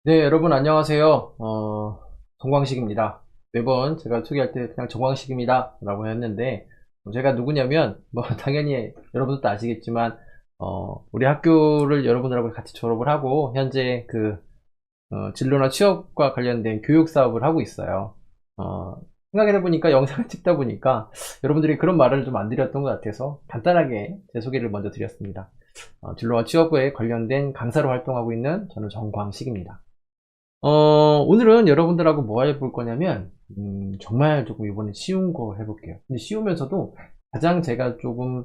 네, 여러분 안녕하세요. 정광식입니다. 매번 제가 소개할 때 그냥 정광식입니다 라고 했는데, 제가 누구냐면 뭐 당연히 여러분들도 아시겠지만 우리 학교를 여러분들하고 같이 졸업을 하고 현재 진로나 취업과 관련된 교육 사업을 하고 있어요. 어, 생각해보니까 영상을 찍다 보니까 여러분들이 그런 말을 좀 안 드렸던 것 같아서 간단하게 제 소개를 먼저 드렸습니다. 진로와 취업에 관련된 강사로 활동하고 있는 저는 정광식입니다. 오늘은 여러분들하고 뭐 해볼 거냐면, 정말 조금 이번에 쉬운 거 해볼게요. 근데 쉬우면서도 가장 제가 조금,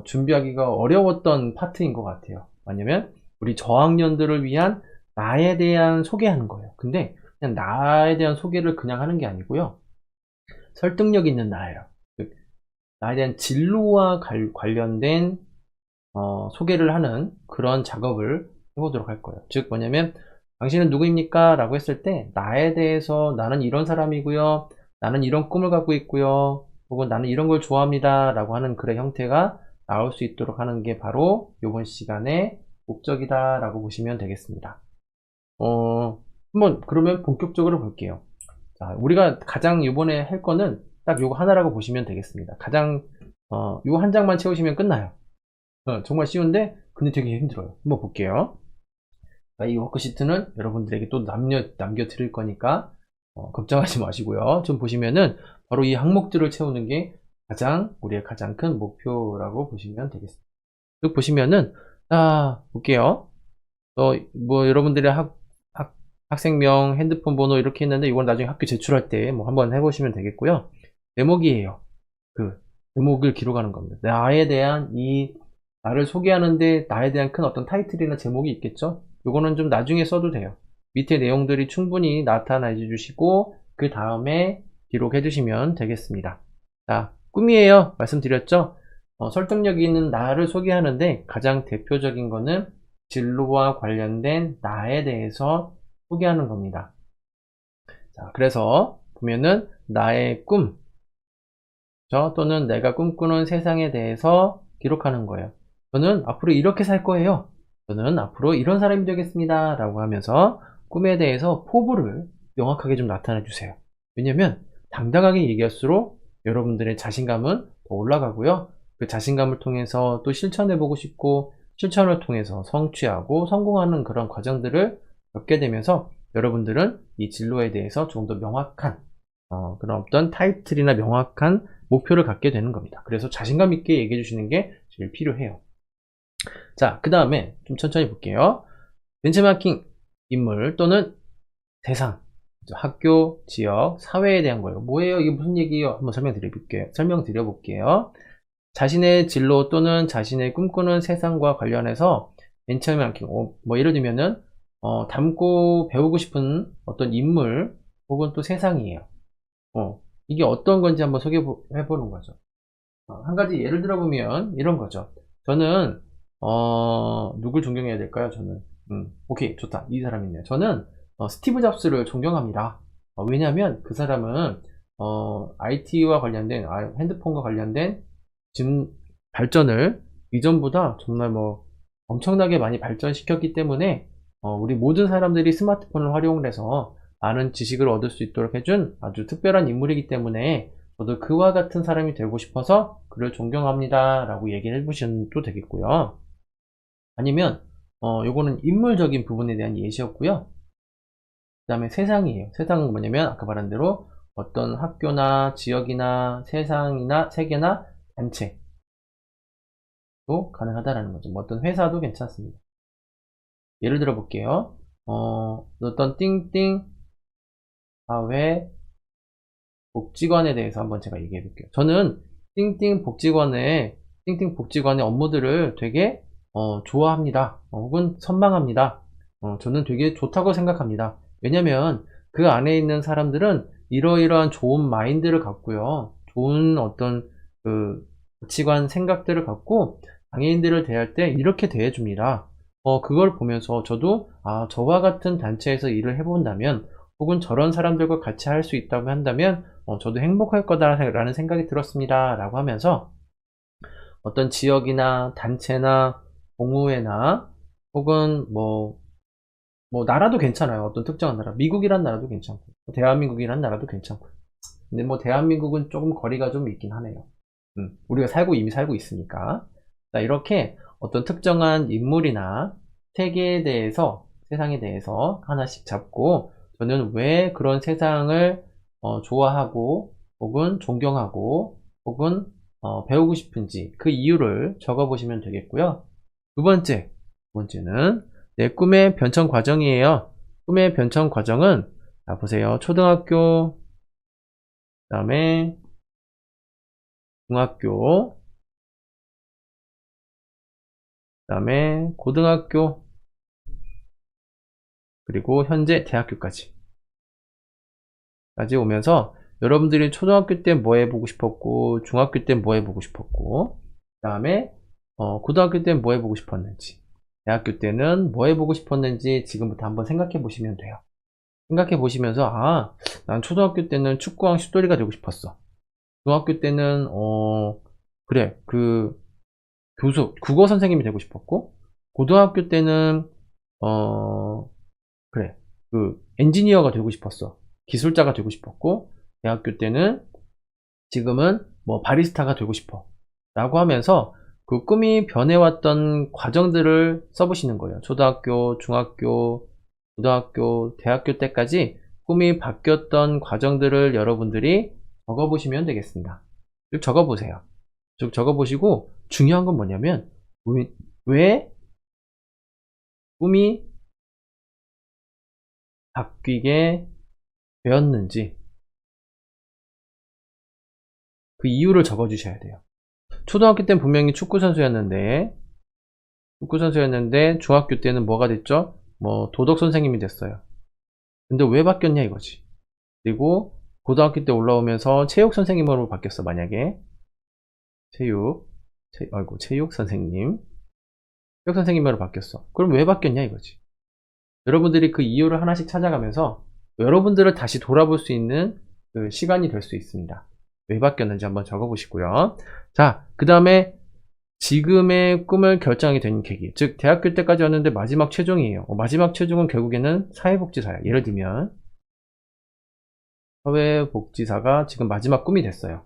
준비하기가 어려웠던 파트인 것 같아요. 왜냐면, 우리 저학년들을 위한 나에 대한 소개하는 거예요. 근데, 그냥 나에 대한 소개를 그냥 하는 게 아니고요. 설득력 있는 나예요. 즉, 나에 대한 진로와 관련된, 소개를 하는 그런 작업을 해보도록 할 거예요. 즉, 뭐냐면, 당신은 누구입니까? 라고 했을 때 나에 대해서 나는 이런 사람이고요. 나는 이런 꿈을 갖고 있고요. 혹은 나는 이런 걸 좋아합니다. 라고 하는 글의 형태가 나올 수 있도록 하는 게 바로 이번 시간의 목적이다 라고 보시면 되겠습니다. 한번 그러면 본격적으로 볼게요. 자, 우리가 가장 이번에 할 거는 딱 요거 하나라고 보시면 되겠습니다. 가장 요 한 장만 채우시면 끝나요. 정말 쉬운데 근데 되게 힘들어요. 한번 볼게요. 이 워크시트는 여러분들에게 또 남겨 드릴 거니까 걱정하지 마시고요. 좀 보시면은 바로 이 항목들을 채우는 게 우리의 가장 큰 목표라고 보시면 되겠습니다. 쭉 보시면은 볼게요. 뭐 여러분들의 학생명, 핸드폰 번호 이렇게 했는데 이건 나중에 학교 제출할 때 뭐 한번 해보시면 되겠고요. 제목이에요. 그 제목을 기록하는 겁니다. 나를 소개하는데 나에 대한 큰 어떤 타이틀이나 제목이 있겠죠? 요거는 좀 나중에 써도 돼요. 밑에 내용들이 충분히 나타내 주시고 그 다음에 기록해 주시면 되겠습니다. 자, 꿈이에요. 말씀드렸죠? 설득력 있는 나를 소개하는데 가장 대표적인 거는 진로와 관련된 나에 대해서 소개하는 겁니다. 자, 그래서 보면은 나의 꿈, 또는 내가 꿈꾸는 세상에 대해서 기록하는 거예요. 저는 앞으로 이렇게 살 거예요. 저는 앞으로 이런 사람이 되겠습니다. 라고 하면서 꿈에 대해서 포부를 명확하게 좀 나타내 주세요. 왜냐면 당당하게 얘기할수록 여러분들의 자신감은 더 올라가고요. 그 자신감을 통해서 또 실천해 보고 싶고 실천을 통해서 성취하고 성공하는 그런 과정들을 겪게 되면서 여러분들은 이 진로에 대해서 조금 더 명확한 그런 어떤 타이틀이나 명확한 목표를 갖게 되는 겁니다. 그래서 자신감 있게 얘기해 주시는 게 제일 필요해요. 자, 그 다음에 좀 천천히 볼게요. 벤치마킹, 인물 또는 대상, 학교, 지역, 사회에 대한 거예요. 뭐예요? 이게 무슨 얘기예요? 한번 설명드려 볼게요. 자신의 진로 또는 자신의 꿈꾸는 세상과 관련해서 벤치마킹, 뭐 예를 들면은 닮고 배우고 싶은 어떤 인물 혹은 또 세상이에요. 이게 어떤 건지 한번 소개해 보는 거죠. 한 가지 예를 들어보면 이런 거죠. 저는 누굴 존경해야 될까요? 저는 오케이, 좋다. 이 사람이네요. 저는 스티브 잡스를 존경합니다. 왜냐하면 그 사람은 IT와 관련된 핸드폰과 관련된 지금 발전을 이전보다 정말 뭐 엄청나게 많이 발전시켰기 때문에 우리 모든 사람들이 스마트폰을 활용을 해서 많은 지식을 얻을 수 있도록 해준 아주 특별한 인물이기 때문에 저도 그와 같은 사람이 되고 싶어서 그를 존경합니다 라고 얘기를 해보셔도 되겠고요. 아니면 요거는 인물적인 부분에 대한 예시였고요. 그 다음에 세상이에요. 세상은 뭐냐면 아까 말한 대로 어떤 학교나 지역이나 세상이나 세계나 단체도 가능하다라는 거죠. 뭐 어떤 회사도 괜찮습니다. 예를 들어 볼게요. 어떤 띵띵 사회 복지관에 대해서 한번 제가 얘기해 볼게요. 저는 띵띵 복지관의 업무들을 되게 좋아합니다. 혹은 선망합니다. 저는 되게 좋다고 생각합니다. 왜냐면 그 안에 있는 사람들은 이러이러한 좋은 마인드를 갖고요. 좋은 어떤 가치관 생각들을 갖고 장애인들을 대할 때 이렇게 대해줍니다. 그걸 보면서 저도 저와 같은 단체에서 일을 해본다면 혹은 저런 사람들과 같이 할 수 있다고 한다면 저도 행복할 거다라는 생각이 들었습니다. 라고 하면서 어떤 지역이나 단체나 동호회나 혹은 뭐 뭐 나라도 괜찮아요. 어떤 특정한 나라. 미국이란 나라도 괜찮고, 대한민국이란 나라도 괜찮고. 근데 뭐 대한민국은 조금 거리가 좀 있긴 하네요. 우리가 이미 살고 있으니까. 자, 이렇게 어떤 특정한 인물이나 세계에 대해서, 세상에 대해서 하나씩 잡고, 저는 왜 그런 세상을 좋아하고, 혹은 존경하고, 혹은 배우고 싶은지 그 이유를 적어 보시면 되겠고요. 두 번째는 내 꿈의 변천 과정이에요. 꿈의 변천 과정은, 자, 보세요. 초등학교, 그 다음에 중학교, 그 다음에 고등학교, 그리고 현재 대학교까지 오면서 여러분들이 초등학교 때 뭐 해보고 싶었고, 중학교 때 뭐 해보고 싶었고, 그 다음에 고등학교 때 뭐 해보고 싶었는지, 대학교 때는 뭐 해보고 싶었는지 지금부터 한번 생각해 보시면 돼요. 생각해 보시면서, 아, 난 초등학교 때는 축구왕 슛돌이가 되고 싶었어. 중학교 때는 그래, 국어 선생님이 되고 싶었고, 고등학교 때는 그래, 엔지니어가 되고 싶었어. 기술자가 되고 싶었고, 대학교 때는 지금은 뭐 바리스타가 되고 싶어. 라고 하면서 그 꿈이 변해왔던 과정들을 써보시는 거예요. 초등학교, 중학교, 고등학교, 대학교 때까지 꿈이 바뀌었던 과정들을 여러분들이 적어보시면 되겠습니다. 쭉 적어보세요. 쭉 적어보시고, 중요한 건 뭐냐면, 왜 꿈이 바뀌게 되었는지, 그 이유를 적어주셔야 돼요. 초등학교 때는 분명히 축구선수였는데, 중학교 때는 뭐가 됐죠? 뭐, 도덕 선생님이 됐어요. 근데 왜 바뀌었냐 이거지. 그리고 고등학교 때 올라오면서 체육 선생님으로 바뀌었어, 만약에. 체육 선생님. 체육 선생님으로 바뀌었어. 그럼 왜 바뀌었냐 이거지. 여러분들이 그 이유를 하나씩 찾아가면서 여러분들을 다시 돌아볼 수 있는 그 시간이 될 수 있습니다. 왜 바뀌었는지 한번 적어보시고요. 자, 그 다음에 지금의 꿈을 결정하게 된 계기. 즉, 대학교 때까지 왔는데 마지막 최종이에요. 마지막 최종은 결국에는 사회복지사야. 예를 들면, 사회복지사가 지금 마지막 꿈이 됐어요.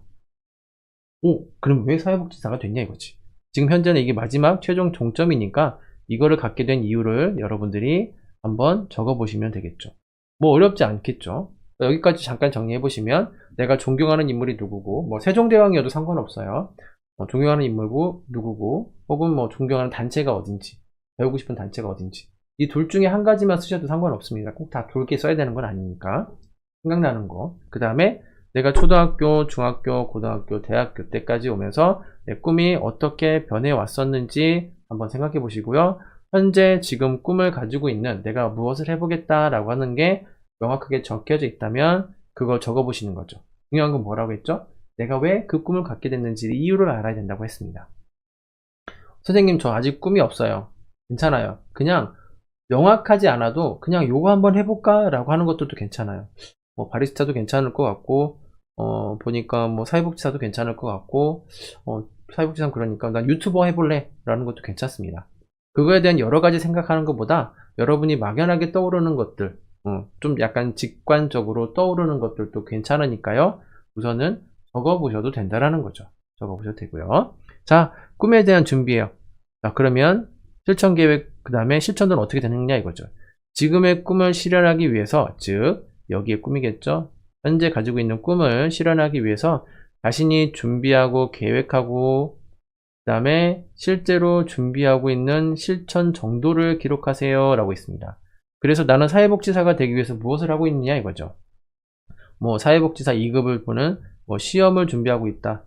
그럼 왜 사회복지사가 됐냐 이거지. 지금 현재는 이게 마지막 최종 종점이니까 이거를 갖게 된 이유를 여러분들이 한번 적어보시면 되겠죠. 뭐 어렵지 않겠죠. 여기까지 잠깐 정리해보시면 내가 존경하는 인물이 누구고, 뭐 세종대왕이어도 상관없어요. 존경하는 인물고 누구고, 혹은 뭐 존경하는 단체가 어딘지, 배우고 싶은 단체가 어딘지, 이 둘 중에 한 가지만 쓰셔도 상관없습니다. 꼭 다 그렇게 써야 되는 건 아니니까. 생각나는 거. 그 다음에 내가 초등학교, 중학교, 고등학교, 대학교 때까지 오면서 내 꿈이 어떻게 변해 왔었는지 한번 생각해 보시고요. 현재 지금 꿈을 가지고 있는 내가 무엇을 해보겠다라고 하는 게 명확하게 적혀져 있다면 그걸 적어 보시는 거죠. 중요한 건 뭐라고 했죠? 내가 왜 그 꿈을 갖게 됐는지 이유를 알아야 된다고 했습니다. 선생님, 저 아직 꿈이 없어요. 괜찮아요. 그냥 명확하지 않아도 그냥 요거 한번 해볼까? 라고 하는 것들도 괜찮아요. 뭐 바리스타도 괜찮을 것 같고, 보니까 뭐 사회복지사도 괜찮을 것 같고, 사회복지사는 그러니까 난 유튜버 해볼래? 라는 것도 괜찮습니다. 그거에 대한 여러 가지 생각하는 것보다 여러분이 막연하게 떠오르는 것들, 좀 약간 직관적으로 떠오르는 것들도 괜찮으니까요. 우선은 적어보셔도 된다라는 거죠. 적어보셔도 되고요. 자, 꿈에 대한 준비예요. 자, 그러면 실천 계획, 그 다음에 실천은 어떻게 되느냐 이거죠. 지금의 꿈을 실현하기 위해서, 즉 여기에 꿈이겠죠. 현재 가지고 있는 꿈을 실현하기 위해서 자신이 준비하고 계획하고 그 다음에 실제로 준비하고 있는 실천 정도를 기록하세요 라고 있습니다. 그래서 나는 사회복지사가 되기 위해서 무엇을 하고 있느냐 이거죠. 뭐 사회복지사 2급을 보는 뭐 시험을 준비하고 있다.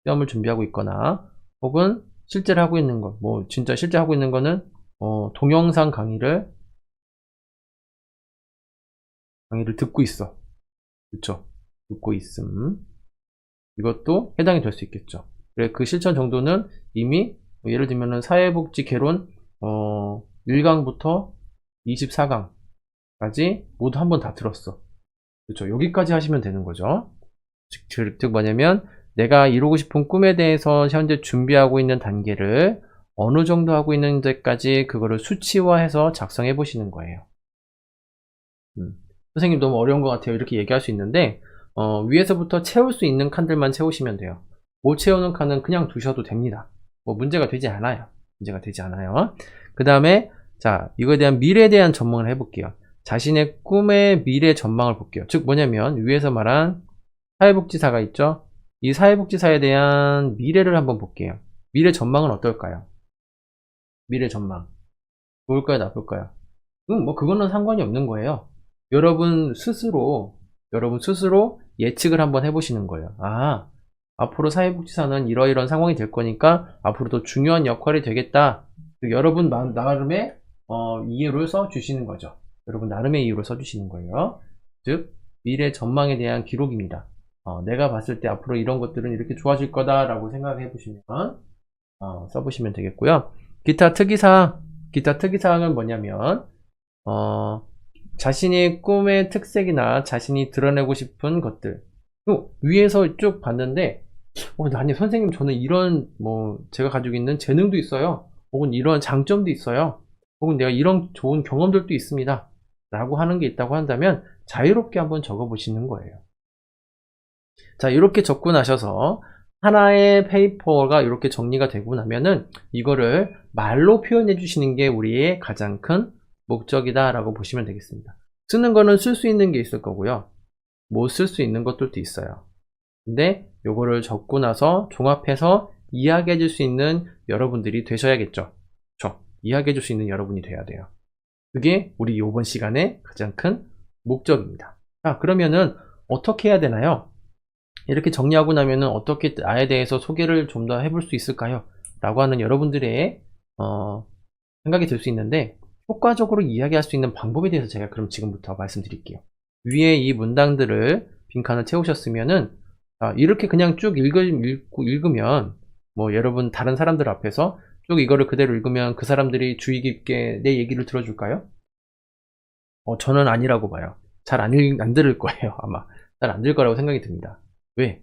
시험을 준비하고 있거나 혹은 실제로 하고 있는 것, 뭐 진짜 실제 하고 있는 거는 동영상 강의를 듣고 있어. 그쵸? 듣고 있음. 이것도 해당이 될 수 있겠죠. 그래, 그 실천 정도는 이미 뭐 예를 들면은 사회복지 개론 1강부터 24강까지 모두 한번 다 들었어. 그렇죠. 여기까지 하시면 되는 거죠. 즉 뭐냐면 내가 이루고 싶은 꿈에 대해서 현재 준비하고 있는 단계를 어느 정도 하고 있는 데까지 그거를 수치화해서 작성해 보시는 거예요. 선생님 너무 어려운 것 같아요. 이렇게 얘기할 수 있는데 위에서부터 채울 수 있는 칸들만 채우시면 돼요. 못 채우는 칸은 그냥 두셔도 됩니다. 뭐 문제가 되지 않아요. 문제가 되지 않아요. 그 다음에 자, 이거에 대한 미래에 대한 전망을 해볼게요. 자신의 꿈의 미래 전망을 볼게요. 즉 뭐냐면 위에서 말한 사회복지사가 있죠. 이 사회복지사에 대한 미래를 한번 볼게요. 미래 전망은 어떨까요? 미래 전망 좋을까요, 나쁠까요? 뭐 그거는 상관이 없는 거예요. 여러분 스스로 예측을 한번 해보시는 거예요. 아, 앞으로 사회복지사는 이러이러한 상황이 될 거니까 앞으로 더 중요한 역할이 되겠다. 여러분 나름의 이유를 써주시는 거죠. 여러분 나름의 이유를 써주시는 거예요. 즉 미래 전망에 대한 기록입니다. 내가 봤을 때 앞으로 이런 것들은 이렇게 좋아질 거다라고 생각해 보시면 써보시면 되겠고요. 기타 특이사항은 뭐냐면 자신의 꿈의 특색이나 자신이 드러내고 싶은 것들. 또 위에서 쭉 봤는데 아니 선생님 저는 이런 제가 가지고 있는 재능도 있어요. 혹은 이런 장점도 있어요. 혹은 내가 이런 좋은 경험들도 있습니다. 라고 하는 게 있다고 한다면 자유롭게 한번 적어 보시는 거예요. 자, 이렇게 적고 나셔서 하나의 페이퍼가 이렇게 정리가 되고 나면은 이거를 말로 표현해 주시는 게 우리의 가장 큰 목적이다 라고 보시면 되겠습니다. 쓰는 거는 쓸 수 있는 게 있을 거고요. 못 쓸 수 있는 것들도 있어요. 근데 요거를 적고 나서 종합해서 이야기해 줄 수 있는 여러분들이 되셔야겠죠. 그렇죠? 이야기해 줄 수 있는 여러분이 돼야 돼요. 그게 우리 요번 시간의 가장 큰 목적입니다. 자, 그러면은 어떻게 해야 되나요? 이렇게 정리하고 나면은 어떻게 나에 대해서 소개를 좀 더 해볼 수 있을까요? 라고 하는 여러분들의 생각이 들 수 있는데 효과적으로 이야기할 수 있는 방법에 대해서 제가 그럼 지금부터 말씀드릴게요. 위에 이 문단들을 빈칸을 채우셨으면은 이렇게 그냥 쭉 읽으면 여러분 다른 사람들 앞에서 쭉 이거를 그대로 읽으면 그 사람들이 주의 깊게 내 얘기를 들어줄까요? 저는 아니라고 봐요. 잘 안 들을 거예요. 아마 잘 안 들을 거라고 생각이 듭니다. 왜?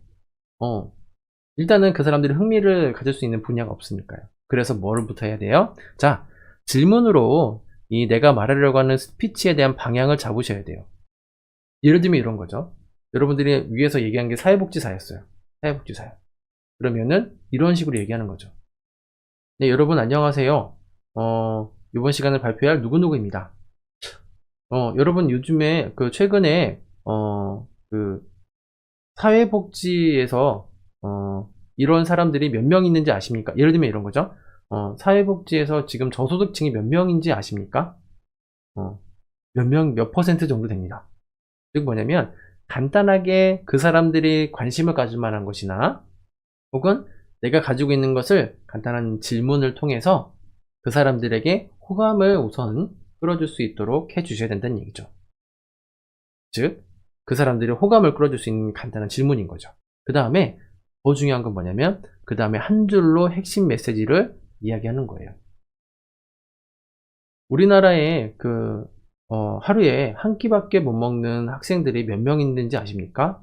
일단은 그 사람들이 흥미를 가질 수 있는 분야가 없으니까요. 그래서 뭐를부터 해야 돼요? 자, 질문으로 이 내가 말하려고 하는 스피치에 대한 방향을 잡으셔야 돼요. 예를 들면 이런 거죠. 여러분들이 위에서 얘기한 게 사회복지사였어요. 사회복지사요. 그러면은 이런 식으로 얘기하는 거죠. 네, 여러분 안녕하세요. 이번 시간을 발표할 누구누구입니다. 여러분 요즘에 최근에 사회복지에서 이런 사람들이 몇 명 있는지 아십니까? 예를 들면 이런 거죠. 사회복지에서 지금 저소득층이 몇 명인지 아십니까? 몇 퍼센트 정도 됩니다. 즉 뭐냐면 간단하게 그 사람들이 관심을 가질 만한 것이나 혹은 내가 가지고 있는 것을 간단한 질문을 통해서 그 사람들에게 호감을 우선 끌어줄 수 있도록 해주셔야 된다는 얘기죠. 즉 그 사람들이 호감을 끌어줄 수 있는 간단한 질문인 거죠. 그 다음에 더 중요한 건 뭐냐면 그 다음에 한 줄로 핵심 메시지를 이야기하는 거예요. 우리나라에 하루에 한 끼밖에 못 먹는 학생들이 몇 명 있는지 아십니까?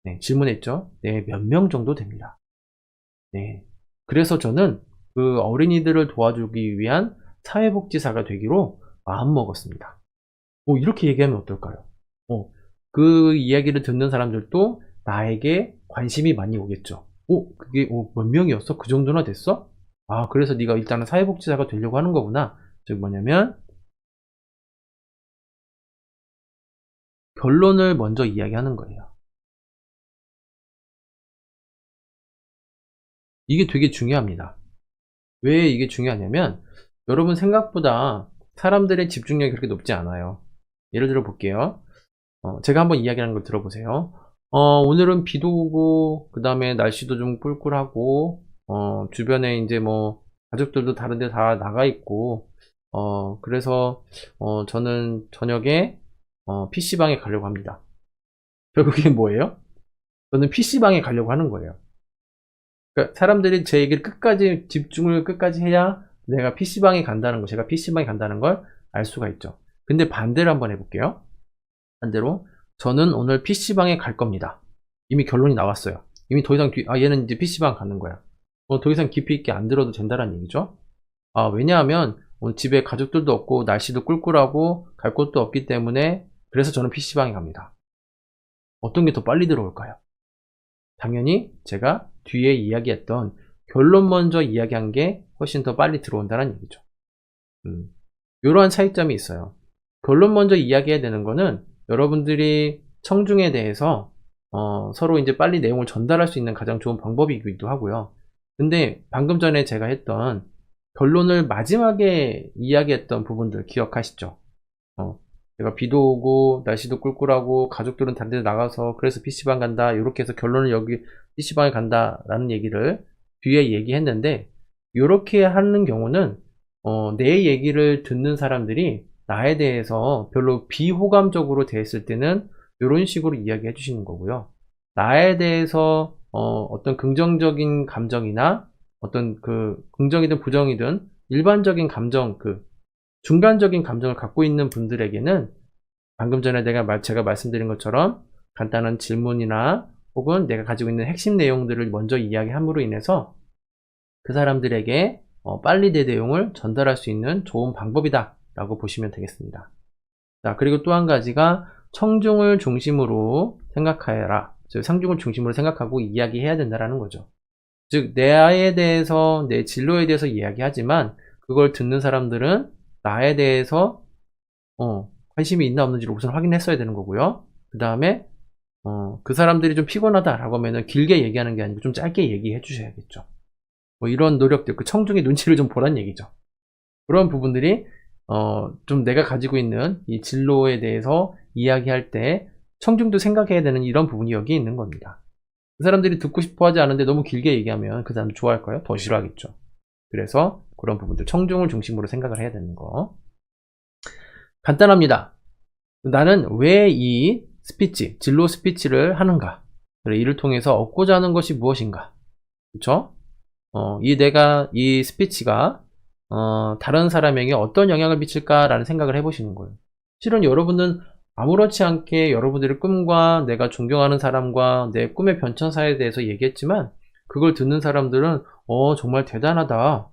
네, 질문했죠. 네, 몇 명 정도 됩니다. 네. 그래서 저는 그 어린이들을 도와주기 위한 사회복지사가 되기로 마음먹었습니다. 이렇게 얘기하면 어떨까요? 그 이야기를 듣는 사람들도 나에게 관심이 많이 오겠죠. 그게 몇 명이었어? 그 정도나 됐어? 그래서 네가 일단은 사회복지사가 되려고 하는 거구나. 즉 뭐냐면 결론을 먼저 이야기하는 거예요. 이게 되게 중요합니다. 왜 이게 중요하냐면 여러분 생각보다 사람들의 집중력이 그렇게 높지 않아요. 예를 들어 볼게요. 제가 한번 이야기하는 걸 들어보세요. 오늘은 비도 오고 그 다음에 날씨도 좀 꿀꿀하고 주변에 이제 가족들도 다른 데 다 나가 있고 그래서 저는 저녁에 PC방에 가려고 합니다. 결국에 뭐예요? 저는 PC방에 가려고 하는 거예요. 그러니까 사람들이 제 얘기를 집중을 끝까지 해야 내가 PC방에 간다는 거, 제가 PC방에 간다는 걸 알 수가 있죠. 근데 반대로 한번 해볼게요. 반대로 저는 오늘 PC방에 갈 겁니다. 이미 결론이 나왔어요. 이미 더 이상 얘는 이제 PC방 가는 거야. 더 이상 깊이 있게 안 들어도 된다는 얘기죠. 왜냐하면 오늘 집에 가족들도 없고 날씨도 꿀꿀하고 갈 곳도 없기 때문에 그래서 저는 PC방에 갑니다. 어떤 게 더 빨리 들어올까요? 당연히 제가 뒤에 이야기했던 결론 먼저 이야기한 게 훨씬 더 빨리 들어온다는 얘기죠. 이러한 차이점이 있어요. 결론 먼저 이야기해야 되는 거는 여러분들이 청중에 대해서 서로 이제 빨리 내용을 전달할 수 있는 가장 좋은 방법이기도 하고요. 근데 방금 전에 제가 했던 결론을 마지막에 이야기했던 부분들 기억하시죠? 제가 비도 오고 날씨도 꿀꿀하고 가족들은 다른 데 나가서 그래서 PC방 간다 이렇게 해서 결론을 여기 PC방에 간다 라는 얘기를 뒤에 얘기했는데, 이렇게 하는 경우는 내 얘기를 듣는 사람들이 나에 대해서 별로 비호감적으로 대했을 때는 이런 식으로 이야기해 주시는 거고요. 나에 대해서 어떤 긍정적인 감정이나 어떤 그 긍정이든 부정이든 일반적인 감정, 그 중간적인 감정을 갖고 있는 분들에게는 방금 전에 제가 말씀드린 것처럼 간단한 질문이나 혹은 내가 가지고 있는 핵심 내용들을 먼저 이야기함으로 인해서 그 사람들에게 빨리 내 내용을 전달할 수 있는 좋은 방법이다 라고 보시면 되겠습니다. 자, 그리고 또 한 가지가 청중을 중심으로 생각하여라. 즉 상중을 중심으로 생각하고 이야기해야 된다는 거죠. 즉 나에 대해서, 내 진로에 대해서 이야기하지만 그걸 듣는 사람들은 나에 대해서 관심이 있나 없는지를 우선 확인했어야 되는 거고요. 그 다음에 그 사람들이 좀 피곤하다라고 하면은 길게 얘기하는 게 아니고 좀 짧게 얘기해 주셔야겠죠. 뭐 이런 노력들, 그 청중의 눈치를 좀 보란 얘기죠. 그런 부분들이 좀 내가 가지고 있는 이 진로에 대해서 이야기할 때 청중도 생각해야 되는 이런 부분이 여기 있는 겁니다. 그 사람들이 듣고 싶어 하지 않은데 너무 길게 얘기하면 그 사람 좋아할까요? 더 싫어하겠죠. 그래서 그런 부분들 청중을 중심으로 생각을 해야 되는 거. 간단합니다. 나는 왜 이 스피치, 진로 스피치를 하는가? 그래, 이를 통해서 얻고자 하는 것이 무엇인가? 그쵸? 내가 이 스피치가 다른 사람에게 어떤 영향을 미칠까라는 생각을 해보시는 거예요. 실은 여러분은 아무렇지 않게 여러분들의 꿈과 내가 존경하는 사람과 내 꿈의 변천사에 대해서 얘기했지만 그걸 듣는 사람들은 정말 대단하다.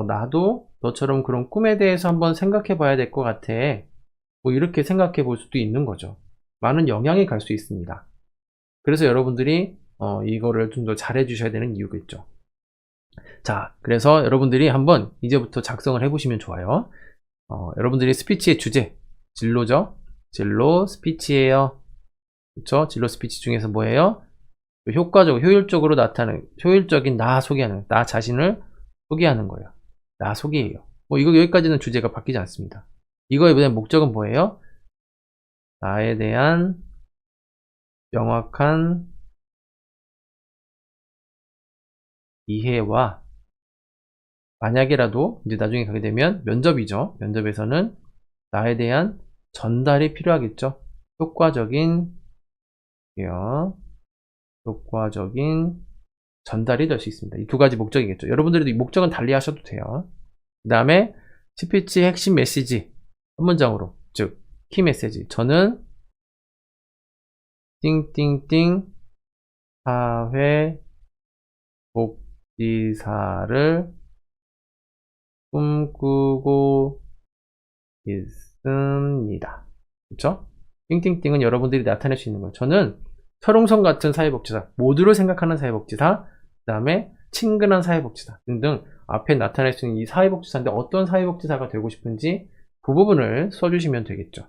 나도 너처럼 그런 꿈에 대해서 한번 생각해 봐야 될 것 같아. 뭐 이렇게 생각해 볼 수도 있는 거죠. 많은 영향이 갈 수 있습니다. 그래서 여러분들이 이거를 좀 더 잘해 주셔야 되는 이유겠죠. 자, 그래서 여러분들이 한번 이제부터 작성을 해보시면 좋아요. 여러분들이 스피치의 주제, 진로죠? 진로 스피치예요. 그쵸? 진로 스피치 중에서 뭐예요? 효율적으로 나타나는, 효율적인 나 소개하는, 나 자신을 소개하는 거예요. 나 소개예요. 뭐 이거 여기까지는 주제가 바뀌지 않습니다. 이거에 대한 목적은 뭐예요? 나에 대한 명확한 이해와, 만약에라도 이제 나중에 가게 되면 면접이죠. 면접에서는 나에 대한 전달이 필요하겠죠. 효과적인 전달이 될 수 있습니다. 이 두 가지 목적이겠죠. 여러분들도 이 목적은 달리 하셔도 돼요. 그 다음에 스피치 핵심 메시지 한 문장으로, 즉 키 메시지. 저는 띵띵띵 사회 복지사를 꿈꾸고 있습니다. 그렇죠? 띵띵띵은 여러분들이 나타낼 수 있는 거예요. 저는 철옹성 같은 사회복지사, 모두를 생각하는 사회복지사, 그 다음에 친근한 사회복지사 등등 앞에 나타낼 수 있는 이 사회복지사인데 어떤 사회복지사가 되고 싶은지 그 부분을 써주시면 되겠죠.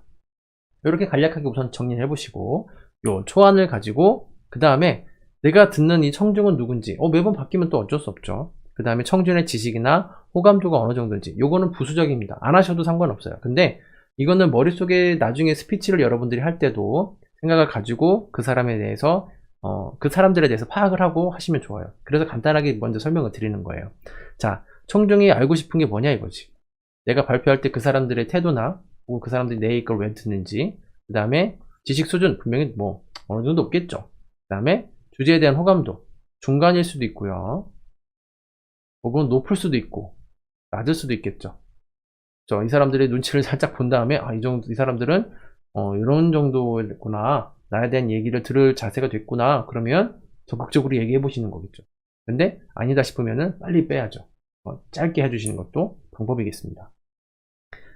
이렇게 간략하게 우선 정리해 보시고 요 초안을 가지고 그 다음에 내가 듣는 이 청중은 누군지, 매번 바뀌면 또 어쩔 수 없죠. 그 다음에 청중의 지식이나 호감도가 어느 정도인지, 요거는 부수적입니다. 안 하셔도 상관없어요. 근데 이거는 머릿속에 나중에 스피치를 여러분들이 할 때도 생각을 가지고 그 사람에 대해서 그 사람들에 대해서 파악을 하고 하시면 좋아요. 그래서 간단하게 먼저 설명을 드리는 거예요. 자, 청중이 알고 싶은 게 뭐냐 이거지. 내가 발표할 때 그 사람들의 태도나 혹은 그 사람들이 내 얘기를 왜 듣는지, 그 다음에 지식 수준 분명히 뭐 어느 정도 없겠죠. 그 다음에 주제에 대한 호감도 중간일 수도 있고요. 혹은 높을 수도 있고 낮을 수도 있겠죠. 이 사람들의 눈치를 살짝 본 다음에 이 사람들은 이런 정도구나, 나에 대한 얘기를 들을 자세가 됐구나, 그러면 적극적으로 얘기해 보시는 거겠죠. 근데 아니다 싶으면은 빨리 빼야죠. 짧게 해주시는 것도 방법이겠습니다.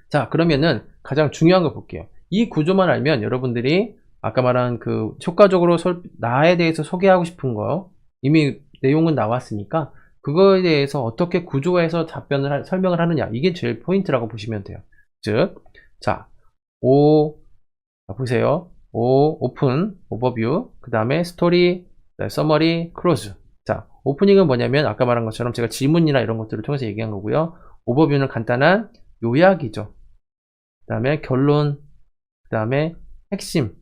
자, 그러면은 가장 중요한 거 볼게요. 이 구조만 알면 여러분들이 아까 말한 그 효과적으로 나에 대해서 소개하고 싶은 거 이미 내용은 나왔으니까 그거에 대해서 어떻게 구조해서 설명을 하느냐, 이게 제일 포인트라고 보시면 돼요. 즉, 자, 보세요. 오픈, 오버뷰, 그 다음에 스토리, 서머리, 클로즈. 자, 오프닝은 뭐냐면 아까 말한 것처럼 제가 질문이나 이런 것들을 통해서 얘기한 거고요. 오버뷰는 간단한 요약이죠. 그 다음에 결론, 그 다음에 핵심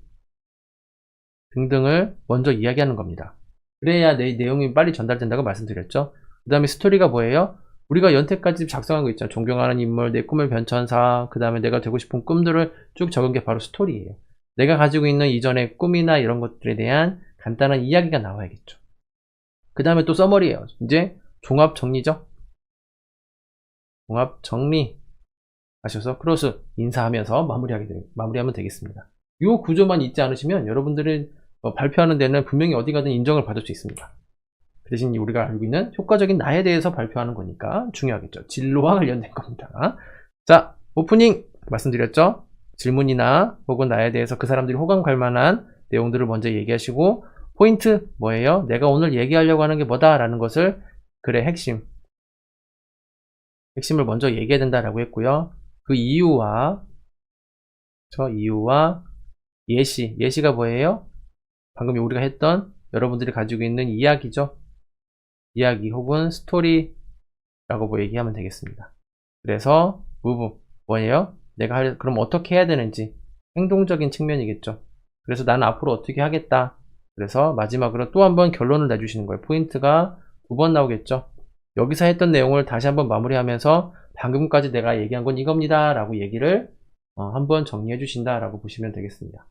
등등을 먼저 이야기하는 겁니다. 그래야 내 내용이 빨리 전달된다고 말씀드렸죠. 그 다음에 스토리가 뭐예요? 우리가 연태까지 작성한 거 있잖아요. 존경하는 인물, 내 꿈을 변천사, 그 다음에 내가 되고 싶은 꿈들을 쭉 적은 게 바로 스토리예요. 내가 가지고 있는 이전의 꿈이나 이런 것들에 대한 간단한 이야기가 나와야겠죠. 그 다음에 또 서머리예요. 이제 종합 정리죠. 종합 정리 하셔서 크로스 인사하면서 마무리하면 되겠습니다. 이 구조만 잊지 않으시면 여러분들은 발표하는 데는 분명히 어디 가든 인정을 받을 수 있습니다. 그 대신 우리가 알고 있는 효과적인 나에 대해서 발표하는 거니까 중요하겠죠. 진로와 관련된 겁니다. 자, 오프닝 말씀드렸죠. 질문이나 혹은 나에 대해서 그 사람들이 호감 갈 만한 내용들을 먼저 얘기하시고, 포인트 뭐예요? 내가 오늘 얘기하려고 하는 게 뭐다 라는 것을, 그래, 핵심을 먼저 얘기해야 된다라고 했고요. 그 이유와 예시가 뭐예요? 방금 우리가 했던 여러분들이 가지고 있는 이야기죠. 이야기 혹은 스토리라고 얘기하면 되겠습니다. 그래서 무브 뭐예요? 그럼 어떻게 해야 되는지, 행동적인 측면이겠죠. 그래서 나는 앞으로 어떻게 하겠다. 그래서 마지막으로 또 한번 결론을 내주시는 거예요. 포인트가 2번 나오겠죠. 여기서 했던 내용을 다시 한번 마무리하면서 방금까지 내가 얘기한 건 이겁니다 라고 얘기를 한번 정리해 주신다 라고 보시면 되겠습니다.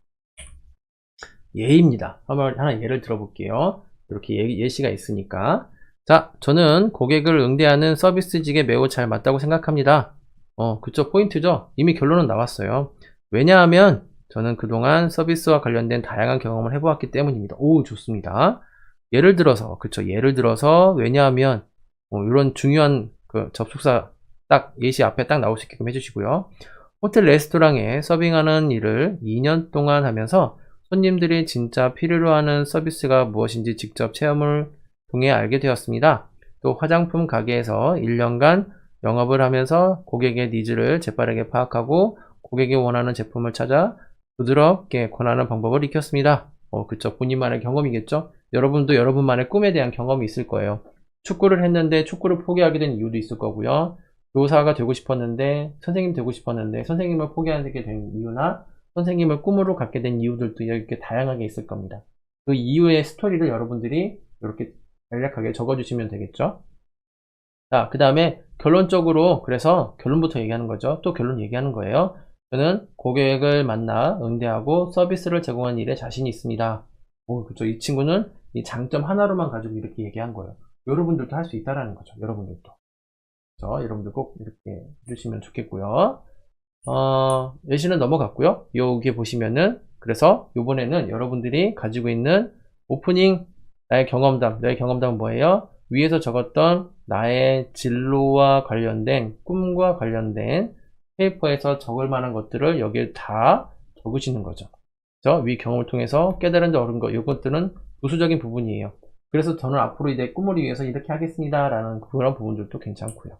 예입니다. 하나 예를 들어볼게요. 이렇게 예시가 있으니까. 자, 저는 고객을 응대하는 서비스직에 매우 잘 맞다고 생각합니다. 그쵸, 포인트죠. 이미 결론은 나왔어요. 왜냐하면 저는 그동안 서비스와 관련된 다양한 경험을 해보았기 때문입니다. 오, 좋습니다. 예를 들어서, 그쵸, 왜냐하면 이런 중요한 그 접속사 딱 예시 앞에 딱 나올 수 있게끔 해주시고요. 호텔 레스토랑에 서빙하는 일을 2년 동안 하면서 손님들이 진짜 필요로 하는 서비스가 무엇인지 직접 체험을 통해 알게 되었습니다. 또 화장품 가게에서 1년간 영업을 하면서 고객의 니즈를 재빠르게 파악하고 고객이 원하는 제품을 찾아 부드럽게 권하는 방법을 익혔습니다. 그쵸, 본인만의 경험이겠죠? 여러분도 여러분만의 꿈에 대한 경험이 있을 거예요. 축구를 했는데 축구를 포기하게 된 이유도 있을 거고요. 교사가 되고 싶었는데, 선생님 되고 싶었는데 선생님을 포기하게 된 이유나 선생님을 꿈으로 갖게 된 이유들도 이렇게 다양하게 있을 겁니다. 그 이유의 스토리를 여러분들이 이렇게 간략하게 적어주시면 되겠죠. 자, 그 다음에 결론적으로, 그래서 결론부터 얘기하는 거죠. 또 결론 얘기하는 거예요. 저는 고객을 만나 응대하고 서비스를 제공하는 일에 자신이 있습니다. 그쵸. 이 친구는 이 장점 하나로만 가지고 이렇게 얘기한 거예요. 여러분들도 할 수 있다라는 거죠. 여러분들도. 그렇죠? 여러분들 꼭 이렇게 해주시면 좋겠고요. 예시는 넘어갔고요. 여기 보시면은, 그래서 이번에는 여러분들이 가지고 있는 오프닝, 나의 경험담은 뭐예요? 위에서 적었던 나의 진로와 관련된, 꿈과 관련된 페이퍼에서 적을 만한 것들을 여기에 다 적으시는 거죠. 그래서 위 경험을 통해서 깨달은 데 얻은 거, 이것들은 부수적인 부분이에요. 그래서 저는 앞으로 내 꿈을 위해서 이렇게 하겠습니다 라는 그런 부분들도 괜찮고요.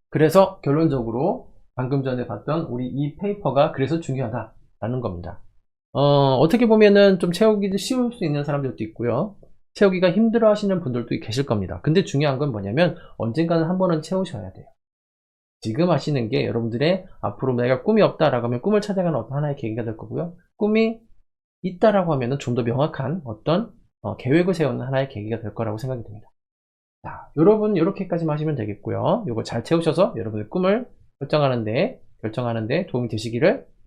그래서 결론적으로 방금 전에 봤던 우리 이 페이퍼가 그래서 중요하다라는 겁니다. 어떻게 보면은 좀 채우기도 쉬울 수 있는 사람들도 있고요. 채우기가 힘들어 하시는 분들도 계실 겁니다. 근데 중요한 건 뭐냐면 언젠가는 한 번은 채우셔야 돼요. 지금 하시는 게 여러분들의 앞으로 내가 꿈이 없다라고 하면 꿈을 찾아가는 어떤 하나의 계기가 될 거고요. 꿈이 있다라고 하면은 좀 더 명확한 어떤 계획을 세우는 하나의 계기가 될 거라고 생각이 듭니다. 자, 여러분 이렇게까지만 하시면 되겠고요. 이거 잘 채우셔서 여러분의 꿈을 결정하는데 도움이 되시기를